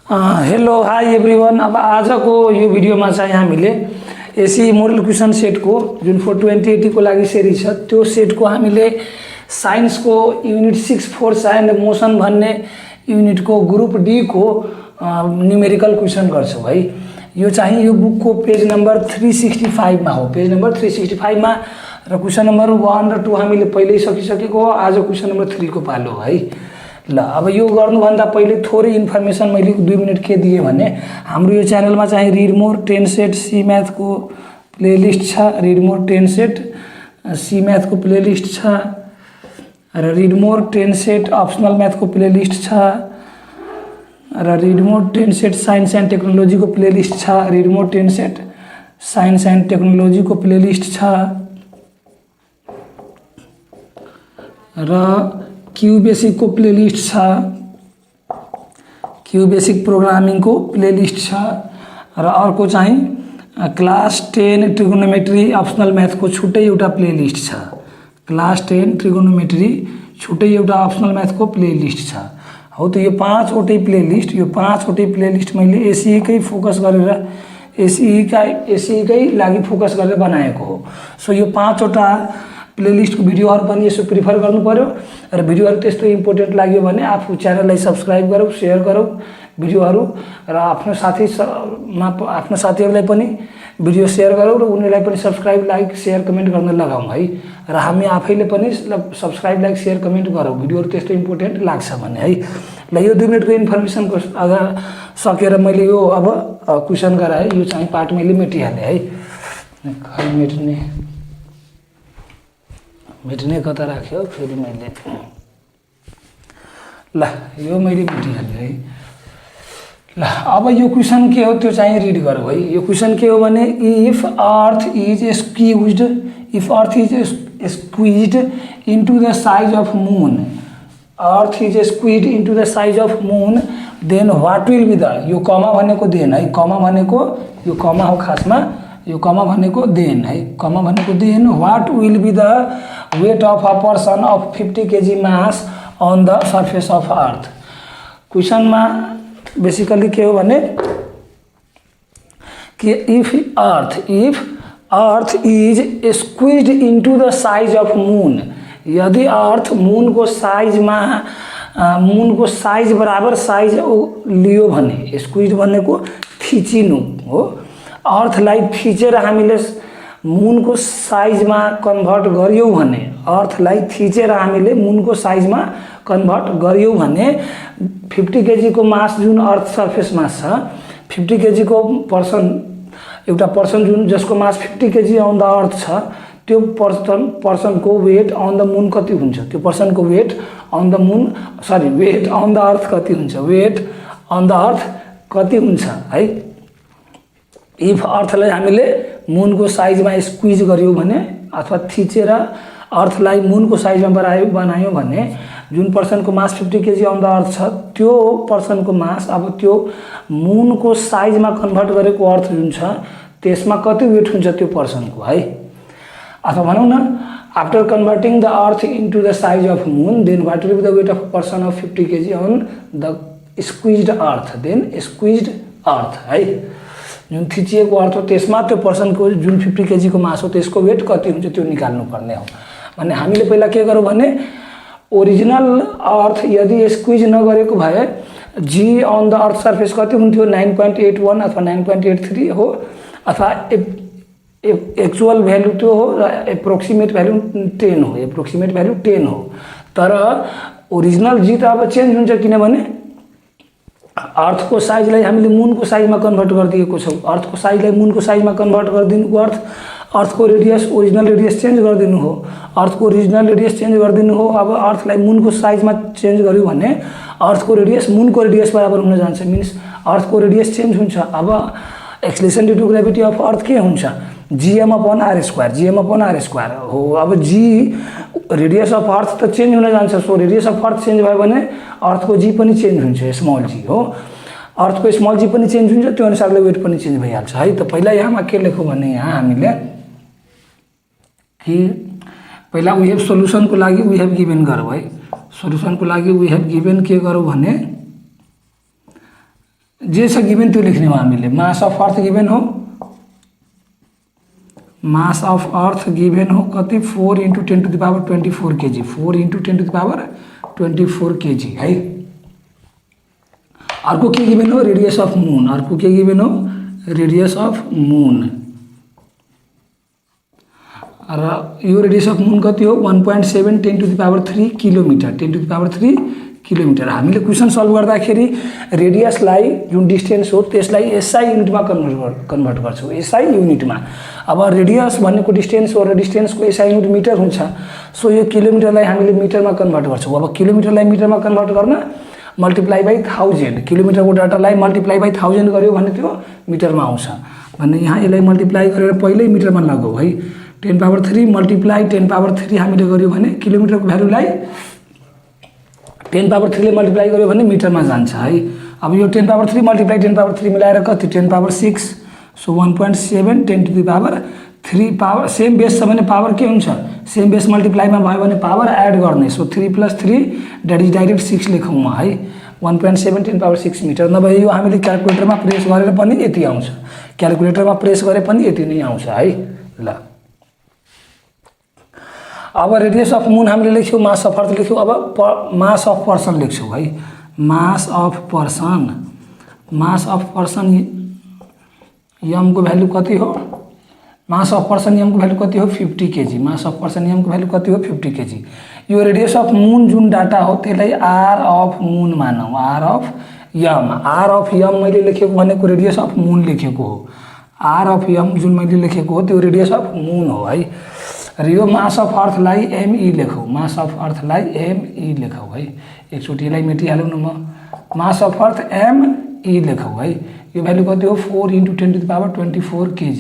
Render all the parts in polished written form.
Hello hi everyone. अब आजको यो भिडियोमा चाहिँ हामीले एसी मोडल क्वेसन सेटको जुन 42080 को लागि सिरिज छ त्यो सेटको हामीले साइन्सको युनिट 6 साइन्स एन्ड मोसन भन्ने युनिटको ग्रुप डी को न्युमेरिकल क्वेसन गर्छौं है। यो चाहिँ यो बुकको पेज नम्बर 365 मा हो। पेज नम्बर 365 मा र क्वेसन नम्बर 1 र 2 हामीले पहिल्यै सकिसकेको हो। आज क्वेसन नम्बर 3 को पालो है। ल अब यो गर्नुभन्दा पहिले थोरै इन्फर्मेसन मैले 2 मिनेट के दिए भने हाम्रो यो च्यानलमा चाहिँ read more 10 set C math को प्लेलिस्ट छ। Read more 10 set C math को प्लेलिस्ट छ र read more 10 set optional math को प्लेलिस्ट छ र read more 10 set science and technology को प्लेलिस्ट छ। Read more 10 set science and technology को प्लेलिस्ट छ र क्यू बेसिक को प्लेलिस्ट छ। क्यू बेसिक प्रोग्रामिङ को प्लेलिस्ट छ र अर्को चाहिँ क्लास 10 ट्रिगोनोमेट्री अप्सनल म्याथ को छुट्टै एउटा प्लेलिस्ट छ। क्लास 10 ट्रिगोनोमेट्री छुट्टै एउटा अप्सनल म्याथ को प्लेलिस्ट छ। हो त यो 5 वटै प्लेलिस्ट मैले एसीई कै फोकस गरेर एसीई कै लागि फोकस गरेर बनाएको हो। सो यो 5 वटा प्लेलिस्ट को भिडियोहरु पनि यसो प्रिफर गर्नु पर्यो र भिडियोहरु त्यस्तो इम्पोर्टेन्ट लाग्यो भने आफू च्यानललाई सब्स्क्राइब गरौ, शेयर गरौ भिडियोहरु र आफ्नो साथीहरुलाई पनि भिडियो शेयर गरौ र उनीलाई पनि सब्स्क्राइब, लाइक, शेयर, कमेन्ट गर्न लगाऊ है। र हामी आफैले पनि सब्स्क्राइब, लाइक, शेयर, कमेन्ट गरौ भिडियोहरु त्यस्तो इम्पोर्टेन्ट लाग्छ भने है। ल यो 2 मिनेटको इन्फर्मेसन को अगर सकेर मैले यो अब क्वेशन गराए यो चाहिँ पार्ट मैले मेटिहाले है। खै मेट्ने कता राख्यो फेरि मैले ल यो मैले मेटिहाले है। ल अब यो क्वेशन के हो त्यो चाहिँ रिड गरौ है। यो क्वेशन के हो भने if earth is squeezed into the size of moon, earth is squeezed into the size of moon then what will be the, यो कमा भनेको देन है। कमा भनेको यो कमा हो खासमा, यो कमा भनेको देन है। कमा भनेको then what will be the weight of a person of 50 kg mass on the surface of earth. Question में बेसिकली के हो भने कि if earth is squeezed into the size of moon, यदि earth moon को size बराबर size लियो भने, स्क्वीज्ड भनेको थिचिनु हो। अर्थलाई थिचेर हामीले मून को साइज में कन्भर्ट गर्यौं भने, अर्थलाई थिचेर हामीले मून को साइज में कन्भर्ट गर्यौं भने 50 kg को मास जुन अर्थ सर्फेस मास छ, 50 kg को एउटा पर्सन जुन जसको मास 50 kg अन द अर्थ छ, त्यो पर्सन को वेट अन द मून कति हुन्छ? त्यो पर्सन को weight on the moon weight on the earth कति हुन्छ? वेट अन द अर्थ कति हुन्छ है। इफ अर्थलाई हामीले मून को साइज में स्क्वीज गर्यौं भने अथवा थिचेर अर्थलाई मून को साइज में बनायौं भने जुन पर्सन को मास 50 kg अन द अर्थ छ, त्यो पर्सन को मास अब त्यो मून को साइज में कन्भर्ट गरेको अर्थ जुन छ त्यसमा कति वेट हुन्छ त्यो पर्सन को है। अथवा भनौं न after converting the earth into the size of moon then what will be the weight of person of 50 kg on the squeezed earth, then squeezed earth है। जुन थिचिएको अर्थ हो त्यसमा त्यो पर्सन को जुन 50 kg को मास हो त्यसको वेट कति हुन्छ त्यो निकाल्नु पर्ने हो। भने हामीले पहिला के गरौँ भने ओरिजिनल अर्थ यदि स्क्वीज नगरेको भए जी अन द अर्थ सर्फेस कति हुन्थ्यो? 9.81 अथवा 9.83 हो, अथवा एक्चुअल भ्यालु त्यो हो र एप्रोक्सिमेट भ्यालु 10 हो। एप्रोक्सिमेट भ्यालु 10 हो। तर ओरिजिनल जी त अब चेन्ज हुन्छ किनभने अर्थ को साइजलाई हामीले मून को साइज में कन्भर्ट गरिदिएको छौं। अर्थ को साइजलाई मून को साइज में कन्भर्ट गरिदिनुको अर्थ को रेडियस ओरिजिनल रेडियस चेन्ज गरिदिनु हो। अर्थ को ओरिजिनल रेडियस चेन्ज गरिदिनु हो। अब अर्थलाई मून को साइज में चेन्ज गर्यो भने अर्थ को रेडियस मून को रेडियस बराबर हुन जान्छ। मिन्स अर्थ को रेडियस चेन्ज हुन्छ। अब acceleration due to gravity of earth के हुन्छ? gm अपॉन r स्क्वायर हो। अब जी रेडियस अफ अर्थ त चेन्ज हुन जान्छ। So radius of earth change भयो भने अर्थ को जी पनि चेन्ज हुन्छ, स्मल जी हो। अर्थ को स्मल जी पनि चेन्ज हुन्छ, त्यो अनुसारले वेट पनि चेन्ज भइहाल्छ है। त पहिला यहाँमा के लेखौँ भने यहाँ हामीले कि पहिला वी हेभ सोलुसन को लागि वी हेभ गिभन गरौँ है। सोलुसन को लागि वी हेभ गिभन के गरौँ भने जे छ गिभन त्यो लेख्ने हो हामीले। मास अफ अर्थ गिभन हो, मास अफ अर्थ गिभन हो कति 4 × 10⁻24 kg, 4 × 10⁻24 kg है। अर्को के गिभन हो रेडियस अफ मून, अर्को के गिभन हो रेडियस अफ मून र यो रेडियस अफ मून कति हो 1.7 10⁻³ किलोमिटर, 10⁻³ किलोमिटर। हामीले क्वेसन सल्भ गर्दाखेरि रेडियसलाई जुन डिस्टेन्स हो त्यसलाई एसआई युनिटमा कन्भर्ट गर्छौँ, एसआई युनिटमा। अब रेडियस भनेको डिस्टेन्स हो र डिस्टेन्सको एसआई युनिट मिटर हुन्छ, सो यो किलोमिटरलाई हामीले मिटरमा कन्भर्ट गर्छौँ। अब किलोमिटरलाई मिटरमा कन्भर्ट गर्न मल्टिप्लाई बाई 1000, किलोमिटरको डाटालाई मल्टिप्लाई बाई 1000 गर्यो भने त्यो मिटरमा आउँछ भन्ने। यहाँ यसलाई मल्टिप्लाई गरेर पहिल्यै मिटरमा लगाऊ है। 10⁻³ मल्टिप्लाई 10⁻³ हामीले गर्यो भने किलोमिटरको भ्यालुलाई 10⁻³ ले मल्टिप्लाई गर्यो भने मिटरमा जान्छ है। अब यो 10⁻³ मल्टिप्लाई 10⁻³ मिलाएर कति 10⁻6, सो 1.7 10⁻³ पावर सेम बेस छ भने पावर के हुन्छ, सेम बेस मल्टिप्लाईमा भयो भने पावर एड गर्ने, सो 3 + 3 द्याट इज डाइरेक्ट 6 लेखौँ म है। 1.7 10⁻6 मिटर। नभए यो हामीले क्यालकुलेटरमा प्रेस गरेर पनि यति आउँछ, क्यालकुलेटरमा प्रेस गरे पनि यति नै आउँछ है। ल अब रेडियस अफ मून हामीले लेख्यौँ, मास अफ अर्थ लेख्यौँ। अब मास अफ पर्सन लेख्छौँ है। Mass of person, mass of person यम को भ्यालु कति हो, मास अफ पर्सन यम को भ्यालु कति हो 50 kg, मास अफ पर्सन यम को भ्यालु कति हो 50 kg। यो रेडियस अफ मून जुन डाटा हो त्यसलाई आर अफ मून मानौँ, आर अफ यम। आर अफ यम मैले लेखेको भनेको रेडियस अफ मून लेखेको हो, आर अफ यम जुन मैले लेखेको हो त्यो रेडियस अफ मून हो है। र यो मास अफ अर्थलाई एमई लेखौँ, मास अफ अर्थलाई एमई लेखौँ है। एकचोटि यसलाई मेटिहालौँ न म। मास अफ अर्थ एमई लेखौँ है। यो भ्यालु कति हो 4 × 10⁻24 kg।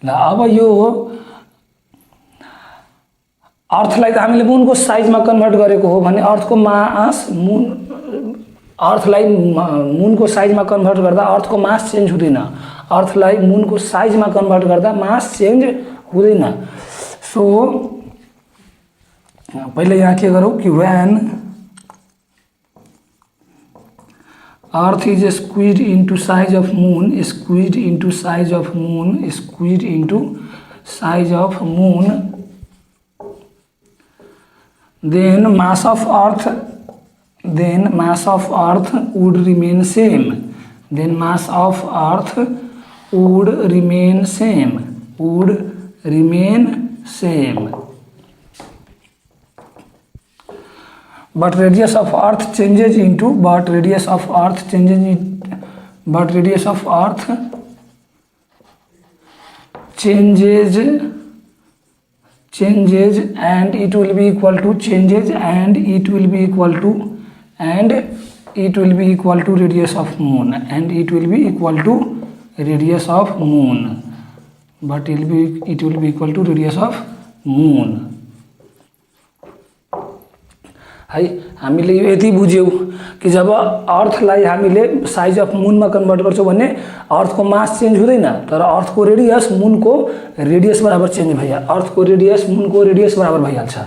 ल अब यो अर्थलाई त हामीले मुनको साइजमा कन्भर्ट गरेको हो भने अर्थको मास मुन, अर्थलाई मुनको साइजमा कन्भर्ट गर्दा अर्थको मास चेन्ज हुँदैन, अर्थलाई मुनको साइजमा कन्भर्ट गर्दा मास चेन्ज हुँदैन। सो पहिले यहाँ के गरौँ कि when earth is squeezed into size of moon, squeezed into size of moon, squeezed into size of moon, then mass of earth would remain same, then mass of earth would remain same, would remain same, but radius of earth changes into, but radius of earth changes in, but radius of earth changes and it will be equal to changes and it will be equal to, and it will be equal to radius of moon, and it will be equal to radius of moon, but it will be equal to radius of moon है। हामीले यो यति बुझ्यौँ कि जब अर्थलाई हामीले size of मुनमा convert गर्छौँ भने अर्थको मास change हुँदैन, तर अर्थको रेडियस मुनको रेडियस बराबर चेन्ज भइहाल्छ, अर्थको रेडियस मुनको रेडियस बराबर भइहाल्छ।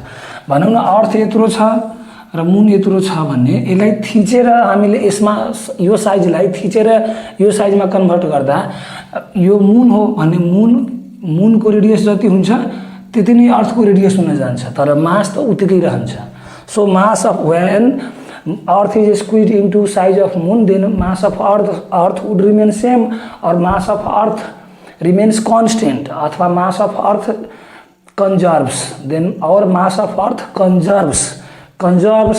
भनौँ न अर्थ यत्रो छ र मुन यत्रो छ भन्ने, यसलाई थिचेर हामीले यसमा यो साइजलाई थिचेर यो साइजमा कन्भर्ट गर्दा यो मुन हो भने मुनको रेडियस जति हुन्छ त्यति नै अर्थको रेडियस हुन जान्छ, तर मास त उतिकै रहन्छ। So mass of when earth is squeezed into size of moon, then mass of earth would remain same, or mass of earth remains constant, अथवा mass of earth conserves, then our mass of earth conserves,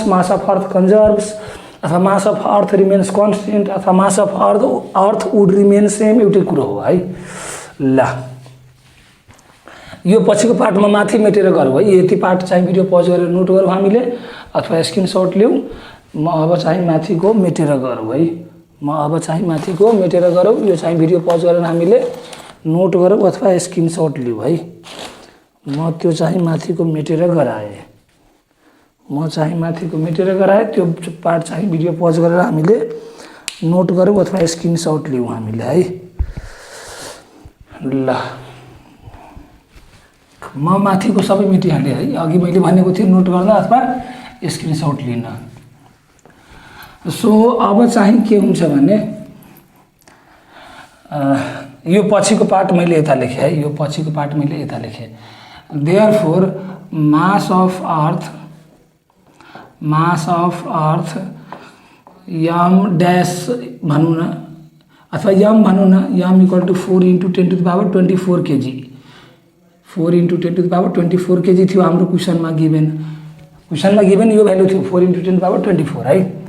mass of earth conserves, अथवा mass of earth remains constant, अथवा mass of earth would remain same, एउटै कुरो हो है। ल यो पछिको पार्टमा माथि मेटेर गरौँ है। यति पार्ट चाहिँ भिडियो पज गरेर नोट गरौँ हामीले, अथवा स्क्रिनसट लिऊ। म अब चाहिँ माथिको मेटेर गरौँ है, म अब चाहिँ माथिको मेटेर गरौँ। यो चाहिँ भिडियो पज गरेर हामीले नोट गरौँ अथवा स्क्रिनसट लिऊ है। म त्यो चाहिँ माथिको मेटेर गराएँ, म चाहिँ माथिको मेटेर गराएँ। त्यो पार्ट चाहिँ भिडियो पज गरेर हामीले नोट गरौँ अथवा स्क्रिनसट लिऊ हामीले है। ल म माथिको सबै मेटिहालेँ है, अघि मैले भनेको थिएँ नोट गर्दा अथवा स्क्रिनसट लिन। सो अब चाहिँ के हुन्छ भने यो पछिको पार्ट मैले यता लेखेँ है, यो पछिको पार्ट मैले यता लेखेँ। देयरफोर मास अफ अर्थ यम डैश भनौँ न, अथवा यम भनौँ न, यम इक्वल टू 4 × 10⁻24 kg, 4 × 10⁻24 kg थियो हाम्रो क्वेसनमा गिभेन यो भ्यालु थियो 4 × 10⁻24 है।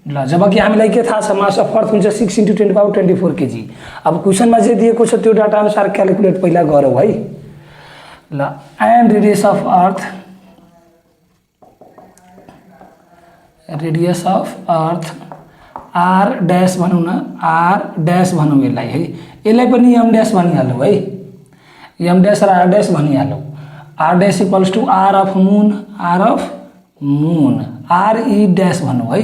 ल जबकि हामीलाई के थाहा छ मास अफ अर्थ हुन्छ 6 × 10⁻24 kg। अब क्वेसनमा जे दिएको छ त्यो डाटा अनुसार क्याल्कुलेट पहिला गरौँ है। ल and radius of earth R dash भनौँ न, आर डैश भनौँ यसलाई है, यसलाई पनि एम डैश भनिहालौँ है, एम डैश र आर डैश भनिहालौँ। R dash equals to R of moon, R E dash भनौँ है,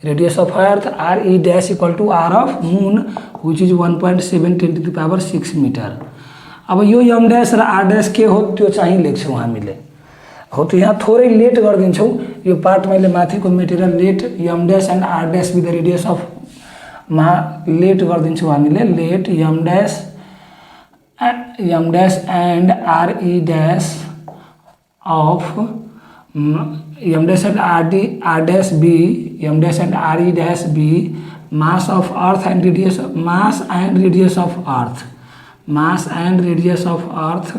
radius of earth R E dash equal to R of moon which is 1.7 × 10⁻6 meter. अब यो एम डैश र R dash के हो त्यो चाहिँ लेख्छौँ हामीले हो। तो यहाँ थोरै लेट गरिदिन्छौँ, यो पार्ट मैले माथिको material let M dash and R dash with the radius of let गरिदिन्छौँ हामीले, let M dash and R E dash of M dash and R dash be, M dash and R E dash be mass of earth and radius, mass and radius of earth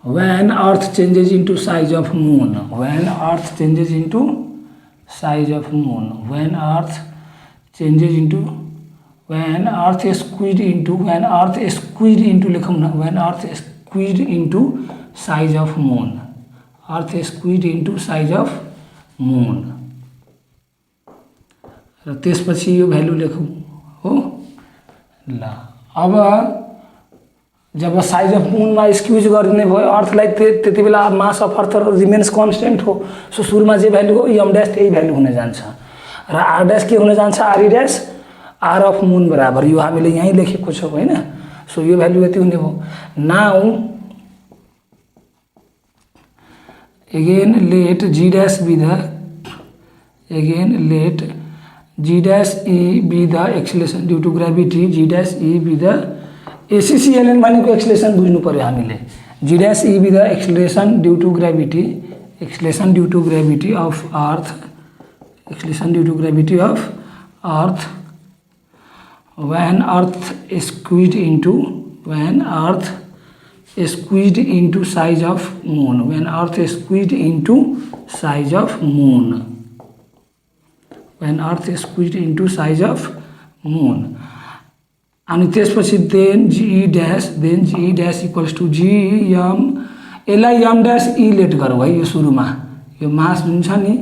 when earth changes into size of moon, when earth लेखौँ न, when earth squeezed into size of moon, earth squeezed into size of moon, र त्यसपछि यो value लेखौँ हो। ल अब जब size of मूनमा squeeze गरिदिने भयो अर्थलाई त्यति बेला मास अफ अर्थ रिमेन्स कन्स्टेन्ट हो। सो सुरुमा जे भ्यालु हो एम डैश त्यही भ्यालु हुन जान्छ र आर डैश के हुन जान्छ, R E dash R of moon बराबर, यो हामीले यहीँ लेखेको छौँ होइन। सो यो भ्यालु यति हुने भयो। Now again let G dash be the acceleration due to gravity, G dash E be the acceleration भनेको एक्सिलेरेसन बुझ्नु पर्यो हामीले, G dash E be the acceleration due to gravity of earth, when earth squeezed into size of moon, अनि त्यसपछि then G dash equals to G M, यसलाई M dash E let गरौँ है। यो सुरुमा यो मास जुन छ नि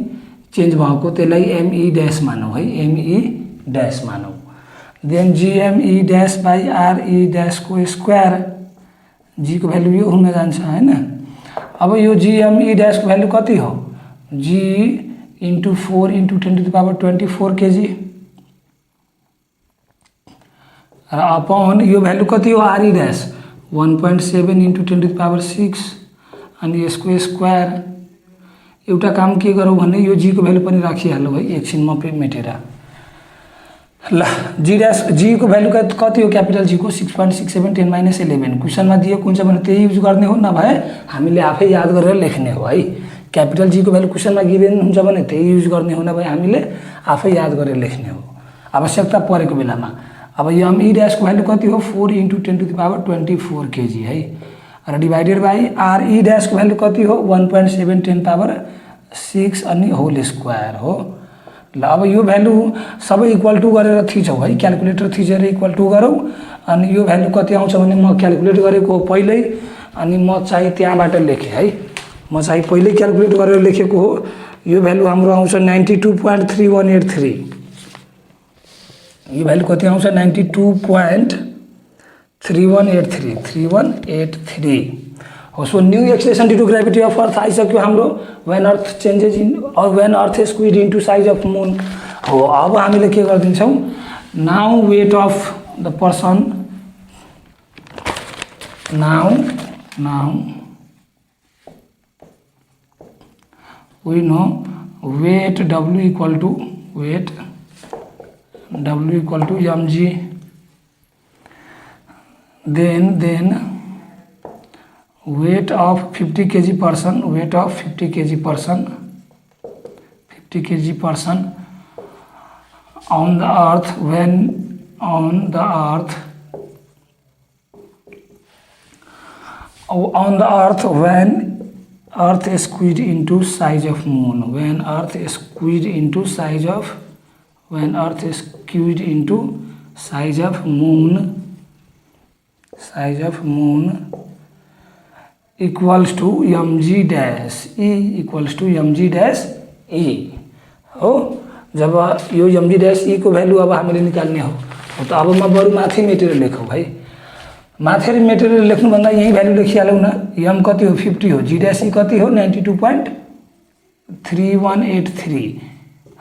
चेन्ज भएको त्यसलाई एमई डैश मानौँ है, एमई डैश मानौँ। Then G M E dash by R E dash को स्क्वायर, जी को भ्यालु यो हुन जान्छ होइन। अब यो जीएमई डैश को भ्यालु कति हो, जी × 4 × 10⁻24 kg र अपन यो भ्यालु कति हो, आर ई डैश 1.7 × 10⁻6 अनि यसको स्क्वायर। एउटा काम के गरौँ भने यो जी को भ्यालु पनि राखिहालौँ है, एकछिन म मेटेर। ल जी को भ्यालु कति हो, क्यापिटल जी को 6.67 10⁻11। क्वेसनमा दिएको हुन्छ भने त्यही युज गर्ने हो, नभए हामीले आफै याद गरेर लेख्ने हो है। क्यापिटल जी को भ्यालु क्वेसनमा गिभेन हुन्छ भने त्यही युज गर्ने हो, नभए हामीले आफै याद गरेर लेख्ने हो आवश्यकता परेको बेलामा। अब एम ई डैश को भ्यालु कति हो, 4 × 10⁻24 kg है, र divided by R E dash को भ्यालु कति हो, 1.7 10⁻6 अनि होल स्क्वायर हो। ल अब यो भ्यालु सबै इक्वल टू गरेर थिचौँ है, क्याल्कुलेटर थिचेर इक्वल टू गरौँ। अनि यो भ्यालु कति आउँछ भने म क्याल्कुलेट गरेको हो पहिल्यै, अनि म चाहिँ त्यहाँबाट लेखेँ है, म चाहिँ पहिल्यै क्याल्कुलेट गरेर लेखेको हो। यो भ्यालु हाम्रो आउँछ 92.3183, यो भ्यालु कति आउँछ 92.3183 हो। So new acceleration due to gravity of earth आइसक्यो हाम्रो, व्हेन अर्थ चेन्जेस इन और when earth squeeze into size of moon हो। अब हामीले के गरिदिन्छौँ, now weight of the person, now we know weight W equal to mg, then weight of 50 kg person, weight of 50 kg person on the earth when earth is squeezed into size of moon, when earth is squeezed into size of moon equals to mg dash e equals to mg dash e हो। जब यो mg dash e को value अब हामीले निकाल्ने हो तो अब म बरु माथि मेटेरियल लेखौँ भाइ। माथि मेटेरियल लेख्नुभन्दा यही भ्यालु लेखिहालौँ न। m कति हो 50 हो, g dash e कति हो 92.3183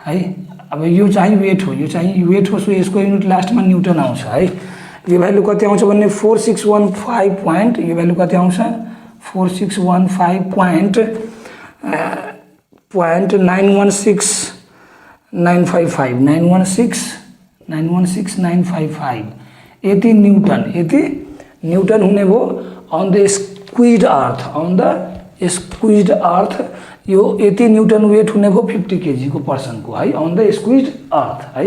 है। अब यो चाहिँ वेट हो, सो यसको युनिट लास्टमा न्युटन आउँछ है। यो भ्यालु कति आउँछ भन्ने 4615 पॉइंट, यो भ्यालु कति आउँछ 916955 यति न्यूटन हुने भो अन द स्क्विज्ड अर्थ, यो यति न्यूटन वेट हुने भो 50 केजी को पर्सन को है, अन द स्क्विज्ड अर्थ है।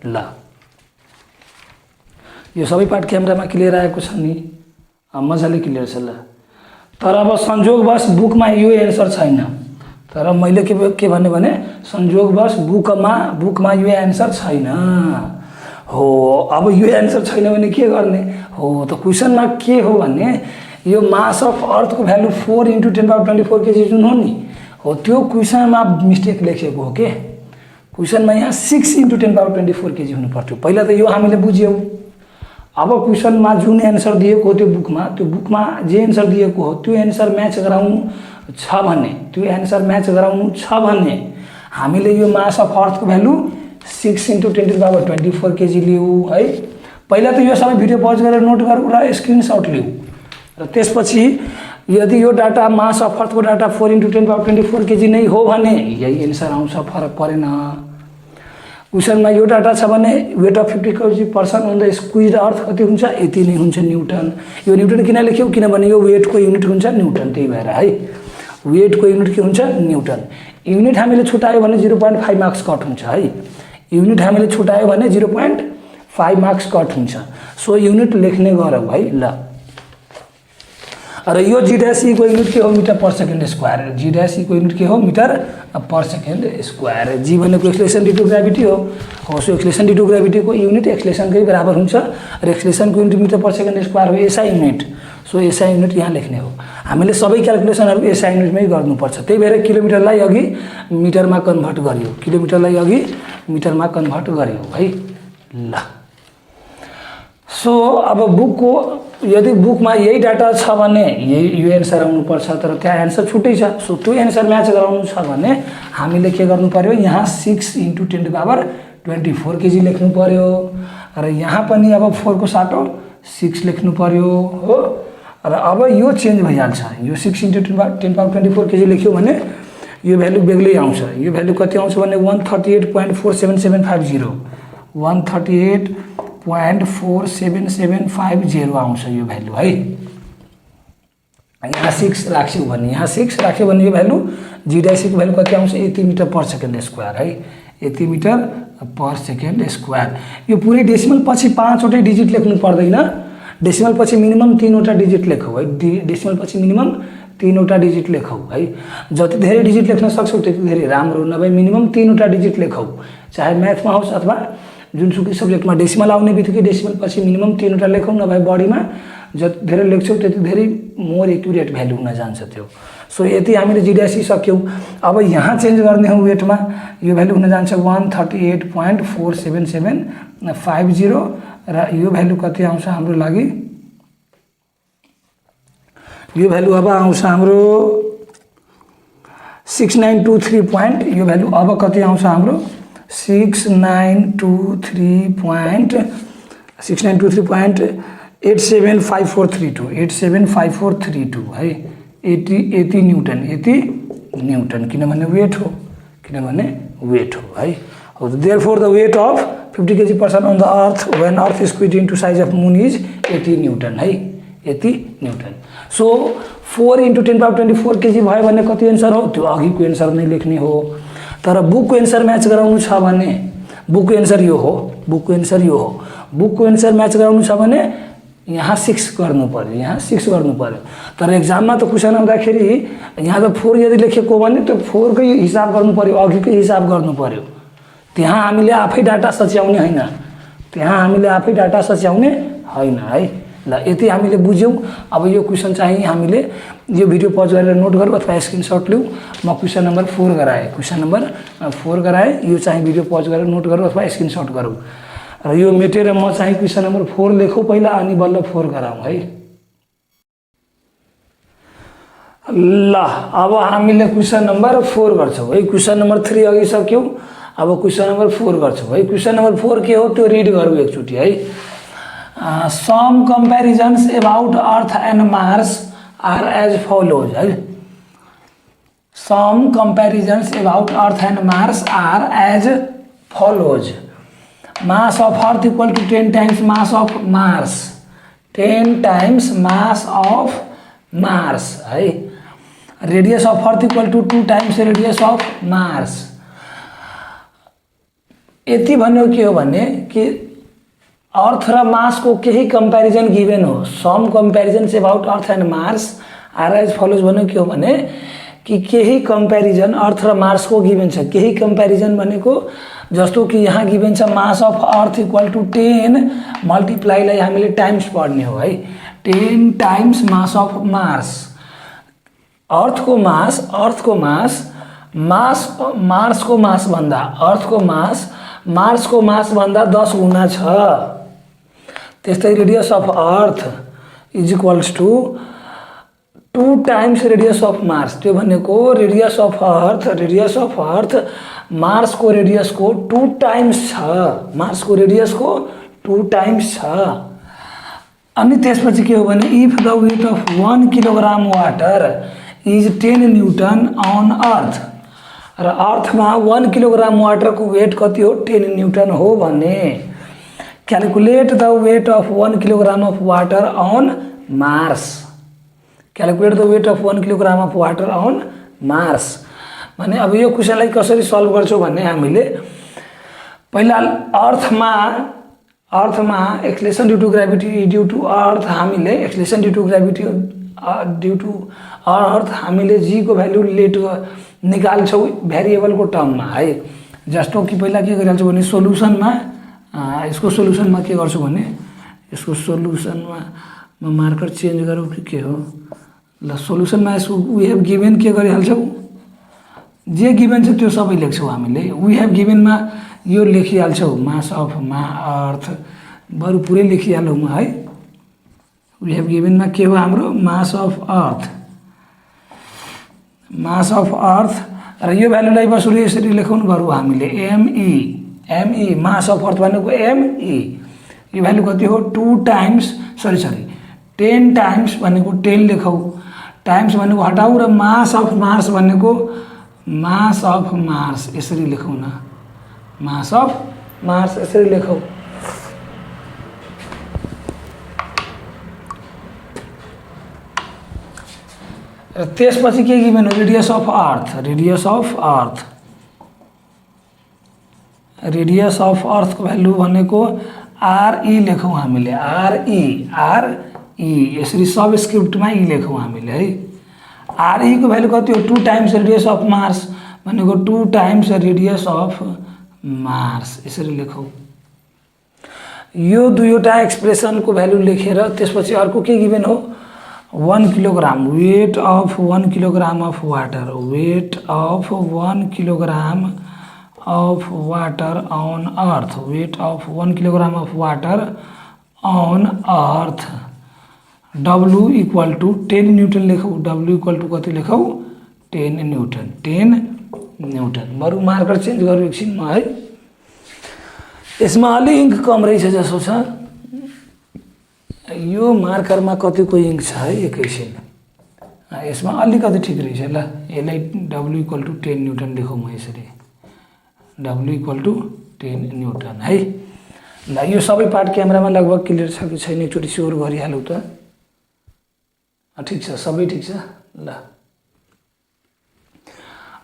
ल यो सबै पार्ट क्यामेरामा क्लियर आएको छ नि, मजाले क्लियर छ। ल तर अब संयोगवश बुकमा यो एन्सर छैन, तर मैले के भन्ने भने संयोगवश बुकमा यो एन्सर छैन हो। अब यो एन्सर छैन भने के गर्ने हो त, क्वेसनमा के हो भने यो मास अफ अर्थ को भ्यालु 4 × 10⁻24 केजी जुन हो नि हो, त्यो क्वेसनमा मिस्टेक लेखेको हो के। क्वेसनमा यहाँ 6 × 10⁻24 केजी हुनु पर्थ्यो। पहिला त यो हामीले बुझ्यौँ। अब क्वेसनमा जुन एन्सर दिएको हो त्यो बुकमा जे एन्सर दिएको हो त्यो एन्सर म्याच गराउनु छ भने हामीले यो मास अफ अर्थको भ्यालु 6 × 10⁻24 केजी लिऊ है। पहिला त यो सबै भिडियो पज गरेर नोट गरौँ र स्क्रिनशट लिऊ, र त्यसपछि यदि यो डाटा मास अफ अर्थको डाटा 4 × 10⁻24 केजी नै हो भने यही एन्सर आउँछ, फरक परेन। क्वेसनमा यो डाटा छ भने weight of 50 kg person on the squeezed earth कति हुन्छ, यति नै हुन्छ न्युटन। यो न्युटन किन लेख्यौ, किनभने यो वेटको युनिट हुन्छ न्युटन, त्यही भएर है। वेटको युनिट के हुन्छ न्युटन। युनिट हामीले छुटायो भने 0.5 मार्क्स कट हुन्छ है। युनिट हामीले छुटायो भने 0.5 मार्क्स कट हुन्छ। सो युनिट लेख्ने गरौँ है। ल र यो g dash e को युनिट के हो meter per second square, g dash e को युनिट के हो meter per second square. g भनेको एक्सलेसन ड्यू टु ग्राभिटी हो, so acceleration due to gravity को युनिट एक्सलेसनकै बराबर हुन्छ र एक्सलेसनको unit meter per second square हो, SI unit. So SI unit यहाँ लेख्ने हो। हामीले सबै क्याल्कुलेसनहरु एसआई युनिटमै गर्नुपर्छ, त्यही भएर किलोमिटरलाई अघि मिटरमा कन्भर्ट गरियो, है। ल सो अब बुकको यदि बुकमा यही डाटा छ भने यो एन्सर आउनुपर्छ, तर त्यहाँ एन्सर छुट्टै छ। सो त्यो एन्सर म्याच गराउनु छ भने हामीले के गर्नु पर्यो, यहाँ 6 × 10⁻24 केजी लेख्नु पर्यो, र यहाँ पनि अब 4 को साटो 6 लेख्नु पर्यो हो। र अब यो चेन्ज भइहाल्छ, यो 6 × 10⁻24 केजी लेख्यो भने यो भ्यालु बेग्लै आउँछ। यो भ्यालु कति आउँछ भने 138.47750, 138.47750 आउँछ यो भ्यालु है। यहाँ 6 राख्यो भने यो भ्यालु g dash को भ्यालु कति आउँछ, यति मिटर पर सेकेन्ड स्क्वायर है, यति मिटर पर सेकेन्ड स्क्वायर। यो पुरै डेसिमल पछि 5 वटै डिजिट लेख्नु पर्दैन, डेसिमल पछि मिनिमम 3 वटा डिजिट लेखौ है। डेसिमल पछि मिनिमम 3 वटा डिजिट लेखौ है। जति धेरै डिजिट लेख्न सक्छौ त्यति धेरै राम्रो, नभए मिनिमम 3 वटा डिजिट लेखौ, चाहे म्याथमा होस् अथवा जुनसुकै सब्जेक्टमा। डेसिमल आउने बित्तिकै डेसिमल पछि मिनिमम 3 वटा लेखौ, नभए बढीमा जति धेरै लेख्छौ त्यति धेरै मोर एक्युरेट भ्यालु हुन जान्छ त्यो। सो यति हामीले g dash e सक्यौ। अब यहाँ चेन्ज गर्ने हो वेटमा, यो भ्यालु हुन जान्छ 138.47750, र यो भ्यालु कति आउँछ हाम्रो लागि, यो भ्यालु अब आउँछ हाम्रो 6923 यो भ्यालु अब कति आउँछ हाम्रो 6923.875432 है। 80 न्युटन, किनभने वेट हो, किनभने वेट हो है। Therefore the weight of 50 kg person on the earth when earth squeeze into size of moon is 80 newton है, 80 न्युटन। सो 4 × 10⁻24 kg भयो भने कति एन्सर हो, त्यो अघिको एन्सर नै लेख्ने हो। तर बुकको एन्सर म्याच गराउनु छ भने बुकको एन्सर यो हो, बुकको एन्सर यो हो। बुकको एन्सर म्याच गराउनु छ भने यहाँ 6 गर्नु पर्यो, यहाँ 6 गर्नु पर्यो। तर एक्जाममा त क्वेसन आउँदाखेरि यहाँ त 4 यदि लेखेको भने त्यो 4 कै हिसाब गर्नु पर्यो, अघिकै हिसाब गर्नु पर्यो। त्यहाँ हामीले आफै डाटा सच्याउने हैन, त्यहाँ हामीले आफै डाटा सच्याउने हैन है। ल यति हामीले बुझ्यौँ। अब यो क्वेसन चाहिँ हामीले यो भिडियो पज गरेर नोट गरौँ अथवा स्क्रिनशट लिऊ। म क्वेसन नम्बर 4 गराएँ, क्वेसन नम्बर 4 गराएँ। यो चाहिँ भिडियो पज गरेर नोट गरौँ अथवा स्क्रिनशट गरौँ। र यो मेटेर म चाहिँ क्वेसन नम्बर 4 लेखौँ पहिला अनि बल्ल 4 गराउँ है। ल अब हामीले क्वेसन नम्बर 4 गर्छौँ है। क्वेसन नम्बर 3 अघि सक्यौँ, अब क्वेसन नम्बर 4 गर्छौँ है। क्वेसन नम्बर 4 के हो त्यो रिड गरौँ एकचोटि है। Some comparisons about earth and Mars are as follows है। Some comparisons about earth and Mars are as follows. Mass of earth equal to 10 times mass of Mars, 10 times mass of Mars है। Radius of earth equal to 2 times radius of Mars. यति भन्यो के हो भने कि अर्थ र मासको केही कम्पेरिजन गिभेन हो। Some comparisons about earth and Mars are as follows भन्यो के हो भने कि केही कम्पेरिजन अर्थ र मार्सको गिभेन छ। केही कम्पेरिजन भनेको जस्तो कि यहाँ गिभेन छ mass of earth equal to 10 मल्टिप्लाईलाई हामीले टाइम्स पढ्ने हो है। 10 टाइम्स मास अफ मार्स। अर्थको मास मार्सको मास भन्दा अर्थको मास मार्सको मास भन्दा 10 गुणा छ। त्यस्तै radius of earth is equals to 2 times radius of Mars. त्यो भनेको रेडियस अफ अर्थ मार्सको रेडियसको 2 टाइम्स छ। मार्सको रेडियसको 2 टाइम्स छ। अनि त्यसपछि के हो भने if the weight of 1 kilogram water is 10 newton on earth, र अर्थमा 1 किलोग्राम वाटरको वेट कति हो, 10 न्युटन हो भने calculate the weight of 1 kilogram of water on Mars. Calculate the weight of 1 kilogram of water on Mars भने अब यो क्वेसनलाई कसरी सल्भ गर्छौँ भने हामीले पहिला अर्थमा acceleration due to gravity due to earth हामीले acceleration due to gravity due to earth हामीले जी को भ्यालु लेट निकाल्छौँ भेरिएबलको टर्ममा है। जस्तो कि पहिला के गरिहाल्छौँ भने सोलुसनमा यसको सोलुसनमा के गर्छु भने यसको सोलुसनमा म मार्कर चेन्ज गरौँ कि के हो। ल सोलुसनमा यसको वी हेभ गिभेन के गरिहाल्छौँ, जे गिभेन छ त्यो सबै लेख्छौँ हामीले। वी हेभ गिभेनमा यो लेखिहाल्छौँ मास अफ अर्थ, बरु पुरै लेखिहालौँ म है। वी हेभ गिभेनमा के हो हाम्रो मास अफ अर्थ र यो भ्यालुलाई बसुरी यसरी लेखाउनु पर्यो हामीले एमई मास अफ अर्थ भनेको एमई। यो भ्यालु कति हो 2 टाइम्स 10 टाइम्स भनेको 10 लेखौँ, टाइम्स भनेको हटाऊ र मास अफ मार्स भनेको मास अफ मार्स यसरी लेखौँ न, मास अफ मार्स यसरी लेखौँ। र त्यसपछि के गिभेन हो रेडियस अफ अर्थको भ्यालु भनेको आरई लेखौँ हामीले, आरई यसरी सब स्क्रिप्टमा ई लेखौँ हामीले है। आरई को भ्यालु कति हो 2 टाइम्स रेडियस अफ मार्स भनेको 2 टाइम्स रेडियस अफ मार्स यसरी लेखौँ। यो दुईवटा एक्सप्रेसनको भ्यालु लेखेर त्यसपछि अर्को के गिभेन हो 1 kilogram weight of 1 kilogram of water, weight of 1 kilogram of water on earth, weight of 1 kilogram of water on earth. W equal to 10 newton लेखौँ, W इक्वल टू कति लेखौँ 10 न्यूटन। बरु मार्कर चेन्ज गरौँ एकछिनमा है। यसमा अलि इङ्क कम रहेछ जसो छ। यो मार्करमा कतिको इङ्क छ है एकैछिन, यसमा अलिकति ठिक रहेछ। ल यसलाई W इक्वल टू 10 न्यूटन लेखौँ म यसरी। W इक्वल टू 10 न्युटन है। ल यो सबै पार्ट क्यामेरामा लगभग क्लियर छ कि छैन एकचोटि स्योर गरिहालौँ त। ठिक छ, सबै ठिक छ। ल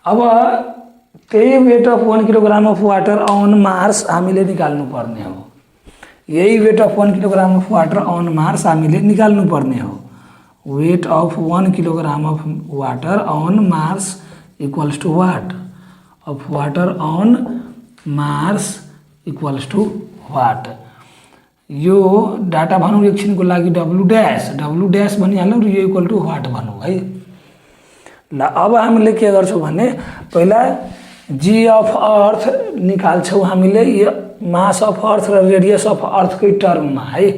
अब त्यही weight of 1 kilogram of water on Mars हामीले निकाल्नु पर्ने हो। यही weight of 1 kilogram of water on Mars हामीले निकाल्नु पर्ने हो। Weight of 1 kilogram of water on Mars equals to what? Of water on Mars equals to what? यो डाटा भनौँ एकछिनको लागि डब्लु ड्यास भनिहालौँ र यो इक्वल टू वाट भनौँ है। ल अब हामीले के गर्छौँ भने पहिला जी अफ अर्थ निकाल्छौँ हामीले यो मास अफ अर्थ र रेडियस अफ अर्थकै टर्ममा है।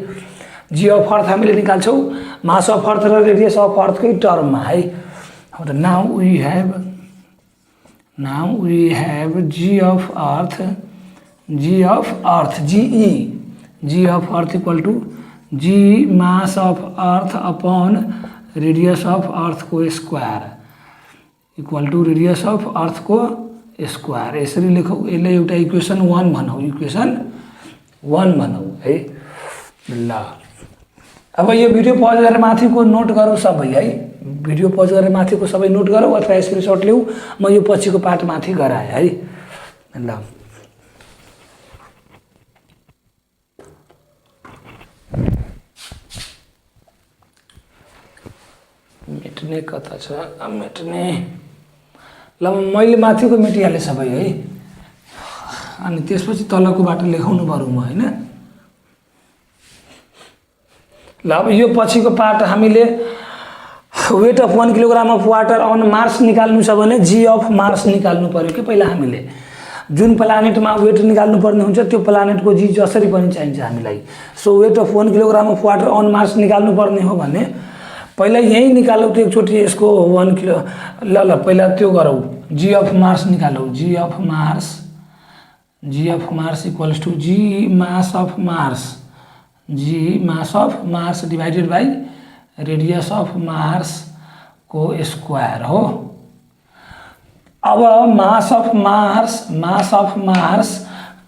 जी अफ अर्थ हामीले निकाल्छौँ मास अफ अर्थ र रेडियस अफ अर्थकै टर्ममा है। Now we have G of earth G of earth equal to G mass of earth upon radius of earth को square equal to radius of earth को स्क्वायर। यसरी लेखौँ। यसलाई एउटा इक्वेसन 1 भनौँ, इक्वेसन 1 भनौँ है। ल अब यो भिडियो पज गरेर माथिको नोट गरौँ सबै है। भिडियो पज गरेर माथिको सबै नोट गरौँ अथवा स्क्रिनसट लिऊ। म यो पछिको पार्ट माथि गराएँ है। ल मेट्ने कता छ? मेट्ने ल मैले माथिको मेटिहालेँ सबै है। अनि त्यसपछि तलको बाटो लेखाउनु पर्यो म होइन। ल अब यो पछिको पार्ट हामीले weight of 1 kilogram of water on Mars निकाल्नु छ भने जी अफ मार्स निकाल्नु पर्यो कि पहिला हामीले। जुन प्लानेटमा वेट निकाल्नु पर्ने हुन्छ त्यो प्लानेटको जी जसरी पनि चाहिन्छ हामीलाई। So weight of 1 kilogram of water on Mars निकाल्नु पर्ने हो भने पहिला यही निकालौँ त एकचोटि यसको 1 किलो। ल पहिला त्यो गरौँ। जी अफ मार्स निकालौँ। G of Mars equals to G mass of Mars divided by radius of Mars को स्क्वायर हो। अब मास अफ मार्स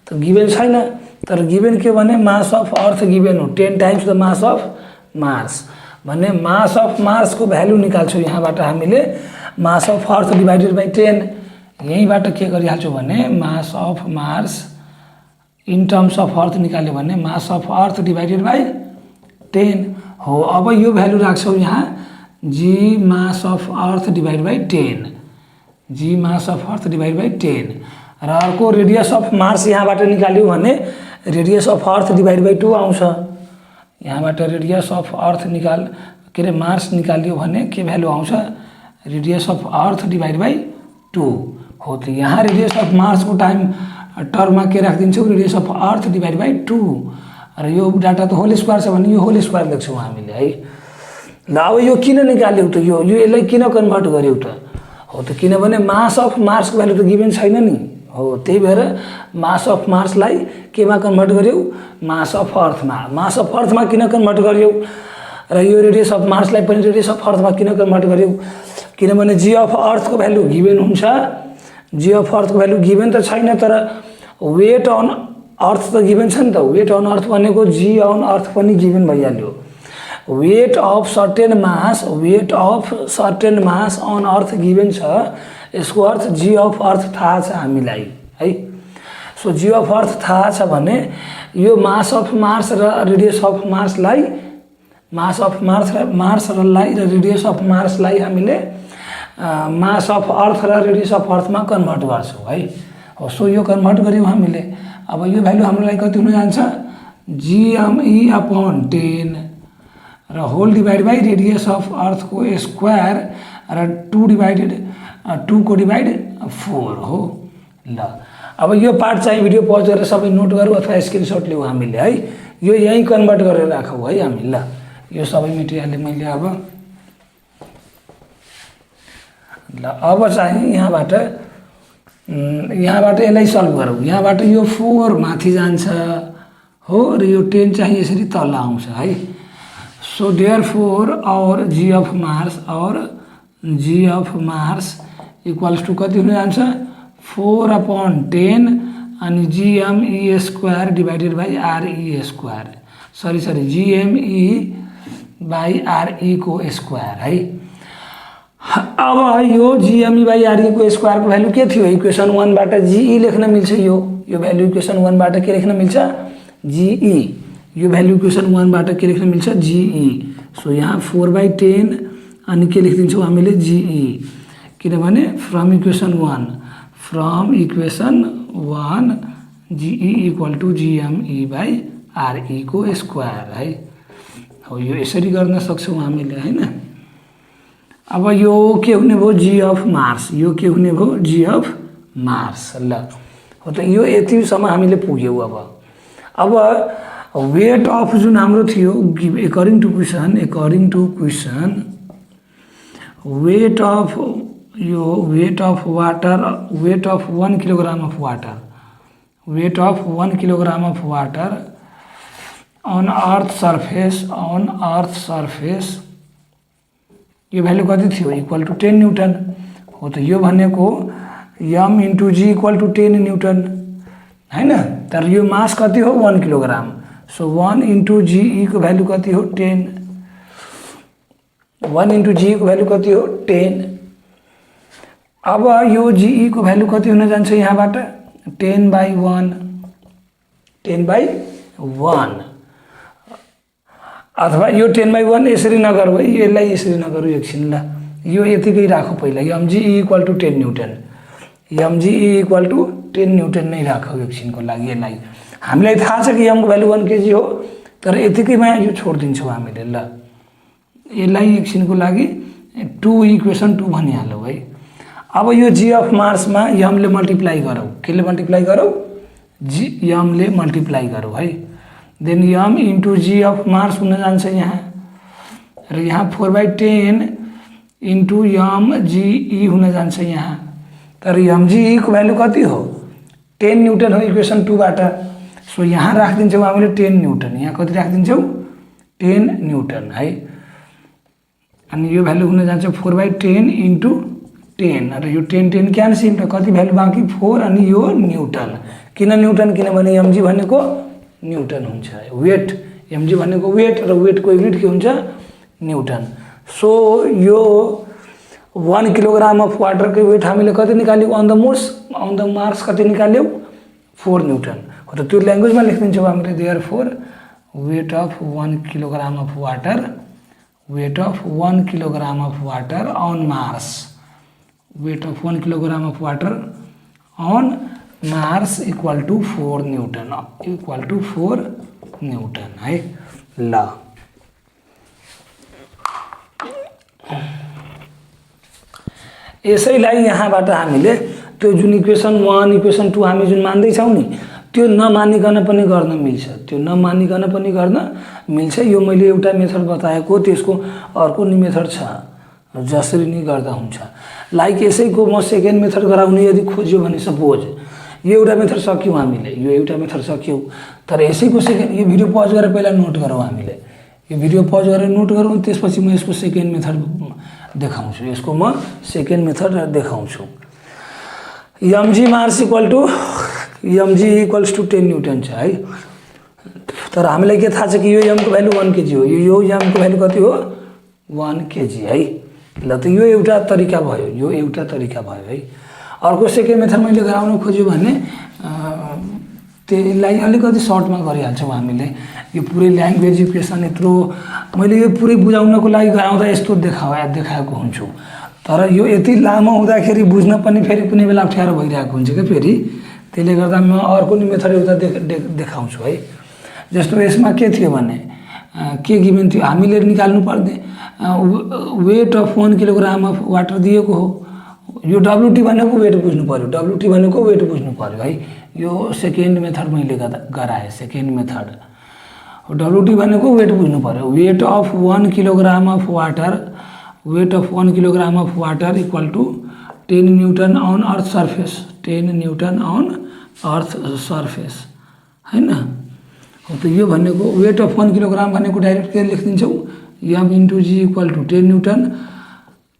त गिभन छैन, तर गिभन के भने मास अफ अर्थ गिभन हो 10 times the mass of Mars भन्ने मास अफ मार्स को भ्यालु निकाल्छौँ। यहाँबाट हामीले mass of earth divided by 10 यहीँबाट के गरिहाल्छौँ भने mass of Mars in terms of earth निकाल्यो भने mass of earth divided by 10 हो। अब यो भ्यालु राख्छौँ यहाँ G mass of earth divide by 10 G mass of earth divide by 10 र अर्को रेडियस अफ मार्स यहाँबाट निकाल्यो भने radius of earth divide by 2 आउँछ। यहाँबाट रेडियस अफ अर्थ के अरे मार्स निकाल्यो भने के भ्यालु आउँछ? Radius of earth divide by 2 हो। त यहाँ रेडियस अफ मार्सको टर्ममा के राखिदिन्छौँ? Radius of earth divide by 2 र यो डाटा त होल स्क्वायर छ भने यो होल स्क्वायर लेख्छौँ हामीले है। ल अब यो किन निकाल्यौ त? यो यसलाई किन कन्भर्ट गर्यौ त? हो त किनभने मास अफ मार्सको भ्यालु त गिभन छैन नि हो। त्यही भएर मास अफ मार्सलाई केमा कन्भर्ट गर्यौ? मास अफ अर्थमा। मास अफ अर्थमा किन कन्भर्ट गर्यौ? र यो रेडियस अफ मार्सलाई पनि रेडियस अफ अर्थमा किन कन्भर्ट गर्यौ? किनभने जी अफ अर्थको भ्यालु गिभन हुन्छ। जी अफ अर्थको भ्यालु गिभन त छैन, तर वेट अन अर्थ त गिभन छ नि त। वेट अन अर्थ भनेको जी अन अर्थ पनि गिभन भइहाल्यो। Weight of certain mass on earth given छ। यसको अर्थ जी अफ अर्थ थाहा छ हामीलाई है। सो जी अफ अर्थ थाहा छ भने यो मास अफ मार्स र रेडियस अफ मार्सलाई र रेडियस अफ मार्सलाई हामीले मास अफ अर्थ र रेडियस अफ अर्थमा कन्भर्ट गर्छौँ है। हो सो यो कन्भर्ट गऱ्यौँ हामीले। अब यो भ्यालु हामीलाई कति हुन जान्छ? GME अपॉन 10 र whole divide by radius of earth को स्क्वायर र 2 को डिवाइड 4 हो। ल अब यो पार्ट चाहिँ भिडियो पज गरेर सबै नोट गरौँ अथवा स्क्रिनसट लिऊ हामीले है। यो यहीँ कन्भर्ट गरेर राखौँ है हामी। ल यो सबै मेटेरियल मैले अब चाहिँ यहाँबाट यसलाई सल्भ गरौँ। यहाँबाट यो 4 माथि जान्छ हो र यो 10 चाहिँ यसरी तल आउँछ है। सो देयरफोर और जी अफ मार्स इक्वल्स टू कति हुन जान्छ? 4/10 अनि GME square divided by RE square, sorry GME by RE को स्क्वायर है। अब यो GME बाई RE को स्क्वायर को भ्यालु के थियो, इक्वेसन 1 बाट GE लेख्न मिल्छ। यो भ्यालु इक्वेसन 1 बाट के लेख्न मिल्छ, GE। यो भ्यालु इक्वेसन 1 बाट के लेख्न मिल्छ, GE। सो यहाँ 4/10 अनि के लेखिदिन्छौँ हामीले, GE, किनभने from equation 1 GE equal to GME by RE को स्क्वायर है। हो यो यसरी गर्न सक्छौँ हामीले हैन। अब यो के हुने भयो, G अफ मार्स, यो के हुने भयो, G अफ मार्स। ल हो त यो यतिसम्म हामीले पुग्यौँ। अब वेट अफ जुन हाम्रो थियो, according to question weight of water, weight of 1 kilogram of water, weight of 1 kilogram of water on earth surface यो भ्यालु कति थियो, इक्वल टु 10 न्युटन हो। त यो भनेको m into g equal to 10 newton हैन। तर यो मास कति हो, 1 किलोग्राम। सो 1 इन्टु GE को भ्यालु कति हो, 10। 1 इन्टु GE को भ्यालु कति हो, 10। अब यो GE को भ्यालु कति हुन जान्छ यहाँबाट, 10/1 अथवा यो 10/1 यसरी नगरौँ है, यसलाई यसरी नगरौँ एकछिन। ल यो यतिकै राखौँ पहिला, mGE equal to 10 newton, mGE equal to 10 newton नै राखौँ एकछिनको लागि। यसलाई हामीलाई थाहा छ कि m को भ्यालु 1 kg हो, तर यतिकैमा यो छोडिदिन्छौँ हामीले। ल यसलाई एकछिनको लागि इक्वेसन 2 भनिहालौँ है। अब यो G अफ मार्समा m ले मल्टिप्लाई गरौँ, केले मल्टिप्लाई गरौँ, m ले मल्टिप्लाई गरौँ है। Then m into G of Mars हुन जान्छ यहाँ, र यहाँ 4/10 इन्टु mGE हुन जान्छ यहाँ। तर mGE को भ्यालु कति हो, 10 न्युटन हो इक्वेसन 2 बाट। सो यहाँ राखिदिन्छौँ हामीले 10 न्युटन, यहाँ कति राखिदिन्छौँ, 10 न्युटन है। अनि यो भ्यालु हुन जान्छ 4/10 इन्टु 10, र यो 10 क्यान्सिल, र कति भ्यालु बाँकी, 4 अनि यो न्युटन। किन न्युटन, किनभने mg भनेको न्युटन हुन्छ। वेट, mg भनेको वेट, र वेटको युनिट के हुन्छ, न्युटन। सो यो 1 किलोग्राम अफ वाटरको वेट हामीले कति निकाल्यौँ, अन द मार्स कति निकाल्यौँ, 4 न्युटन हो। त त्यो ल्याङ्ग्वेजमा लेखिदिन्छौँ हामीले, therefore weight of 1 kilogram of water, weight of 1 kilogram of water on Mars, weight of 1 kilogram of water on Mars equal to 4 newton, equal to 4 newton है। ल यसैलाई यहाँबाट हामीले त्यो जुन इक्वेसन 1 इक्वेसन 2 हामी जुन मान्दैछौँ नि, त्यो नमानिकन पनि गर्न मिल्छ, यो मैले एउटा मेथड बताएको, त्यसको अर्को नि मेथड छ, जसरी नि गर्दा हुन्छ। लाइक यसैको म सेकेन्ड मेथड गराउने यदि खोज्यो भने, सपोज यो एउटा मेथड सक्यौँ हामीले, यो एउटा मेथड सक्यौँ, तर यसैको सेकेन्ड, यो भिडियो पज गरेर पहिला नोट गरौँ हामीले, यो भिडियो पज गरेर नोट गरौँ, त्यसपछि म यसको सेकेन्ड मेथड देखाउँछु, यसको म सेकेन्ड मेथड देखाउँछु। mg Mars equal to mg equals to 10 newton छ है। तर हामीलाई के थाहा छ कि यो m को भ्यालु 1 kg हो, यो m को भ्यालु कति हो, 1 kg है। ल त यो एउटा तरिका भयो, है। अर्को सेकेन्ड मेथड मैले गराउन खोज्यो भने त्यसलाई अलिकति सर्टमा गरिहाल्छौँ हामीले। यो पुरै ल्याङ्ग्वेज इक्वेसन यत्रो मैले यो पुरै बुझाउनको लागि गराउँदा यस्तो देखाएको हुन्छु, तर यो यति लामो हुँदाखेरि बुझ्न पनि फेरि कुनै बेला अप्ठ्यारो भइरहेको हुन्छ क्या फेरि, त्यसले गर्दा म अर्को नि मेथड एउटा देखाउँछु है। जस्तो यसमा के थियो भने, के गिभन थियो, हामीले निकाल्नु पर्ने weight of 1 kilogram of water दिएको हो। यो WT भनेको वेट बुझ्नु पर्यो, है। यो सेकेन्ड मेथड मैले गराएँ, सेकेन्ड मेथड WT भनेको वेट बुझ्नु पर्यो। Weight of 1 kilogram of water, weight of 1 kilogram of water equal to 10 newton on earth surface, 10 newton on earth surface हैन। हो त यो भनेको वेट अफ 1 किलोग्राम भनेको डाइरेक्ट के लेखिदिन्छौँ, m into g equal to 10 newton,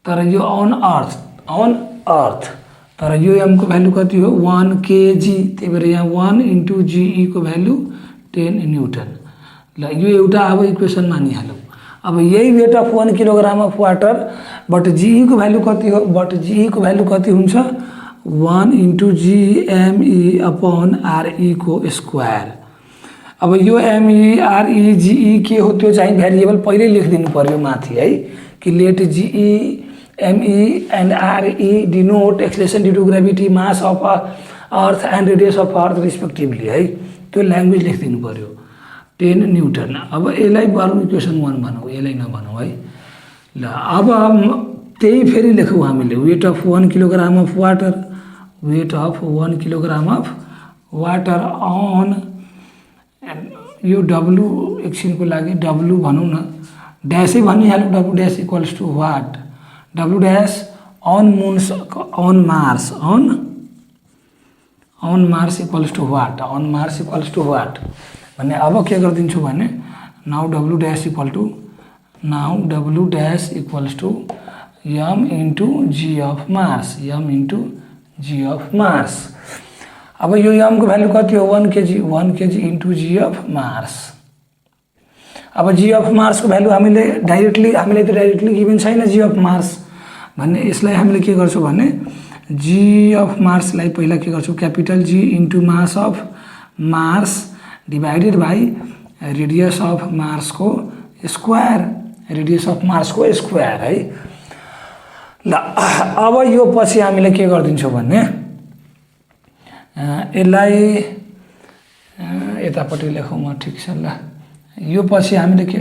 तर यो अन अर्थ, र यो m को भ्यालु कति हो 1 kg, त्यही भएर यहाँ 1 × GE को भ्यालु 10 न्युटन। ल यो एउटा अब इक्वेसन मानिहालौँ। अब यही weight of 1 kilogram of water but GE को भ्यालु कति हो, बट GE को भ्यालु कति हुन्छ 1 × GME अपॉन RE को स्क्वायर। अब यो ME RE GE के हो त्यो चाहिँ भेरिएबल पहिल्यै लेखिदिनु पर्यो माथि है, कि let GE ME and RE denote acceleration due to gravity mass of earth and radius of earth respectively है, त्यो ल्याङ्ग्वेज लेखिदिनु पर्यो 10 न्युटन। अब यसलाई बरु इक्वेसन 1 भनौँ, यसलाई नभनौँ है। ल अब त्यही फेरि लेखौँ हामीले weight of 1 kilogram of water, weight of 1 kilogram of water on यो W एकछिनको लागि W भनौँ न, ड्यासै भनिहालौँ, W dash equals to what, W dash on Mars equals to what, on Mars equals to what भने अब के गरिदिन्छु भने now W dash equal to m into G of Mars, m into G of Mars. अब यो m को value कति हो 1 kg into G of Mars. अब G अफ मार्स को भ्यालु हामीले त डाइरेक्टली गिभन छैन G अफ मार्स भन्ने, यसलाई हामीले के गर्छौँ भने G अफ मार्सलाई पहिला के गर्छौँ capital G into mass of Mars divided by radius of Mars को स्क्वायर, रेडियस अफ मार्स को स्क्वायर है। ल अब यो पछि हामीले के गरिदिन्छौँ भने यसलाई यतापट्टि लेखौँ म, ठिक छ। ल यो पछि हामीले के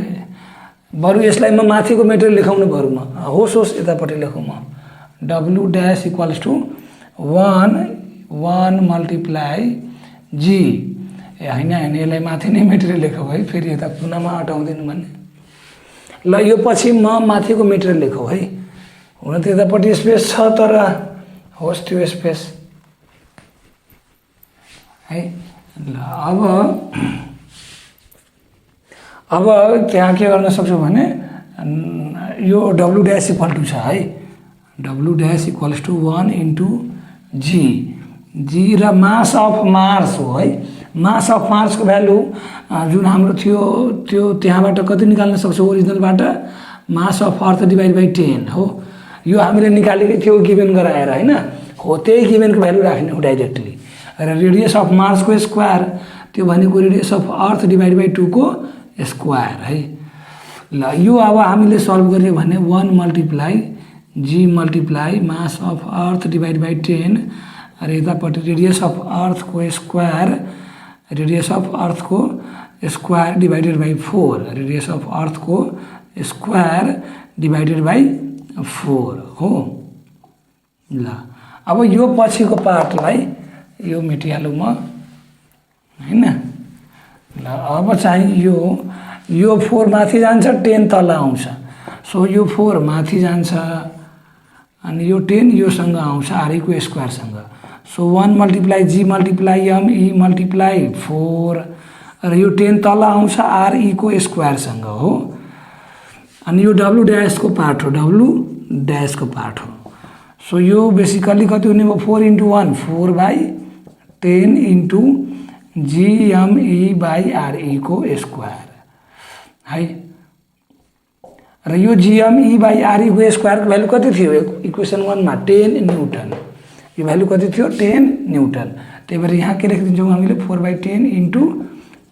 बरु यसलाई म माथिको मेटेरियल लेखाउनु बरु म होस् यतापट्टि लेखौँ म W dash equals to 1 multiply G, ए होइन यसलाई माथि नै मेटेरियल लेखौँ है, फेरि यता कुनामा हटाउँदैन भने। ल यो पछि म माथिको मेटेरियल लेखौँ है, हुन त यतापट्टि स्पेस छ तर होस् त्यो स्पेस है। ल अब त्यहाँ के गर्न सक्छौँ भने यो W ड्यास इक्वल टु छ है, W dash equals to 1 into G र मास अफ मार्स हो है। मास अफ मार्सको भ्यालु जुन हाम्रो थियो त्यो त्यहाँबाट कति निकाल्न सक्छौँ ओरिजिनलबाट mass of earth divide by 10 हो, यो हामीले निकालेकै थियो गिभन गराएर होइन, हो त्यही गिभनको भ्यालु राख्ने हो डाइरेक्टली। र रेडियस अफ मार्सको स्क्वायर त्यो भनेको radius of earth divide by 2 को स्क्वायर है। ल यो अब हामीले सल्भ गर्यो भने 1 multiply G multiply mass of earth divide by 10 र यतापट्टि रेडियस अफ अर्थ को स्क्वायर, रेडियस अफ अर्थ को square divided by 4, radius of earth को स्क्वायर डिभाइडेड बाई 4 हो। ल अब यो पछिको पार्टलाई यो मेटिहालौँ म हैन। ल अब चाहिँ यो 4 माथि जान्छ 10 तल आउँछ, सो यो 4 माथि जान्छ अनि यो 10 योसँग आउँछ RE को स्क्वायरसँग, so 1 multiply G multiply ME multiply 4 र यो 10 तल आउँछ RE को स्क्वायरसँग हो। अनि यो W ड्यास को पार्ट हो, W ड्यास को पार्ट हो, सो यो बेसिकली कति हुने भयो 4 into 1 4/10 into GME by RE को स्क्वायर है। र यो GME बाई RE को स्क्वायरको भ्यालु कति थियो इक्वेसन 1 मा 10 न्युटन, यो भ्यालु कति थियो 10 न्युटन, त्यही भएर यहाँ के लेखिदिन्छौँ हामीले 4/10 इन्टु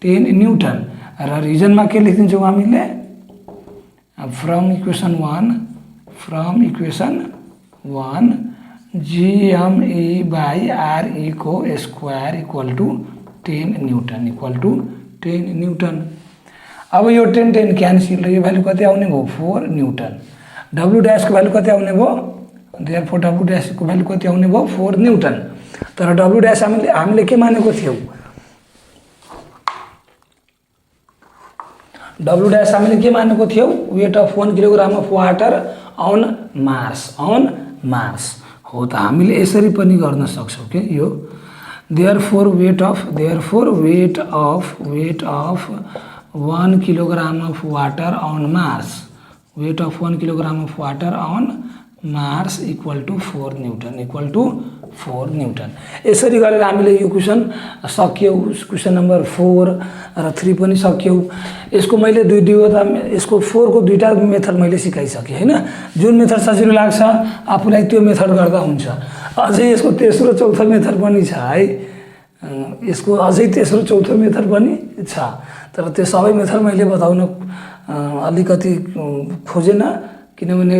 10 न्युटन र रिजनमा के लेखिदिन्छौँ हामीले from equation 1 GME by RE को स्क्वायर इक्वल टु 10 न्युटन। अब यो 10 क्यान्सिल र यो भ्यालु कति आउने भयो 4 न्युटन। W ड्यास को भ्यालु कति आउने भयो, देयरफोर W ड्यास को भ्यालु कति आउने भयो 4 न्युटन। तर W ड्यास हामीले के मानेको थियौँ, W ड्यास हामीले के मानेको थियौँ weight of 1 kilogram of water on Mars हो, त हामीले यसरी पनि गर्न सक्छौँ के यो therefore weight of 1 kilogram of water on Mars, weight of 1 kilogram of water on Mars equal to 4 newton equal to 4 newton. यसरी गरेर हामीले यो क्वेसन सक्यौँ। क्वेसन नम्बर 4 र 3 पनि सक्यौँ। यसको मैले दुईवटा यसको 4 को दुईटा मेथड मैले सिकाइसकेँ हैन। जुन मेथड सजिलो लाग्छ आफूलाई त्यो मेथड गर्दा हुन्छ। अझै यसको तेस्रो चौथो मेथड पनि छ है। यसको अझै तेस्रो चौथो मेथड पनि छ, तर त्यो सबै मेथड मैले बताउन अलिकति खोजेन, किनभने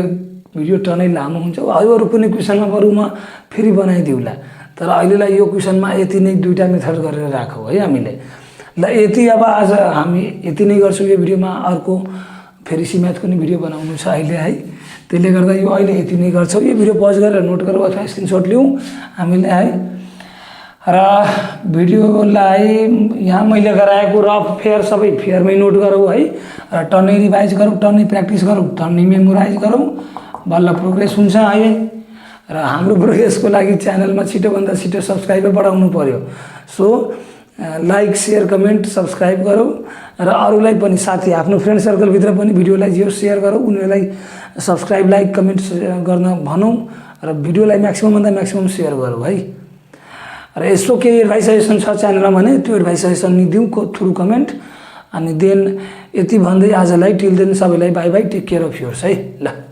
भिडियो टनै लामो हुन्छ। अरू कुनै क्वेसनमा बरु म फेरि बनाइदिउँला, तर अहिलेलाई यो क्वेसनमा यति नै दुईटा मेथड गरेर राखौँ है हामीले। ल यति अब आज हामी यति नै गर्छौँ यो भिडियोमा। अर्को फेरि सिम्याथको नि भिडियो बनाउनु छ अहिले है, त्यसले गर्दा यो अहिले यति नै गर्छौँ। यो भिडियो पज गरेर नोट गरौँ अथवा स्क्रिनसट लिउँ हामीले है। र भिडियोलाई यहाँ मैले गराएको रफ फेयर सबै फेयरमै नोट गरौँ है। र टन्नै रिभाइज गरौँ, टन्नै प्र्याक्टिस गरौँ, टन्नै मेमोराइज गरौँ, बल्ल प्रोग्रेस हुन्छ है। र हाम्रो प्रोग्रेसको लागि च्यानलमा छिटोभन्दा छिटो सब्सक्राइबर बढाउनु पर्यो। So like share comment subscribe गरौँ र अरूलाई पनि साथी आफ्नो फ्रेन्ड सर्कलभित्र पनि भिडियोलाई जो सेयर गरौँ, उनीहरूलाई सब्सक्राइब लाइक कमेन्ट गर्न भनौँ र भिडियोलाई म्याक्सिममभन्दा म्याक्सिमम सेयर गरौँ है। र यसो केही एडभाइस सजेसन छ च्यानलमा भने त्यो एडभाइस सजेसन निदिउँ थ्रु कमेन्ट। अनि देन यति भन्दै आजलाई टिल देन सबैलाई bye bye, take care of yours है। ल।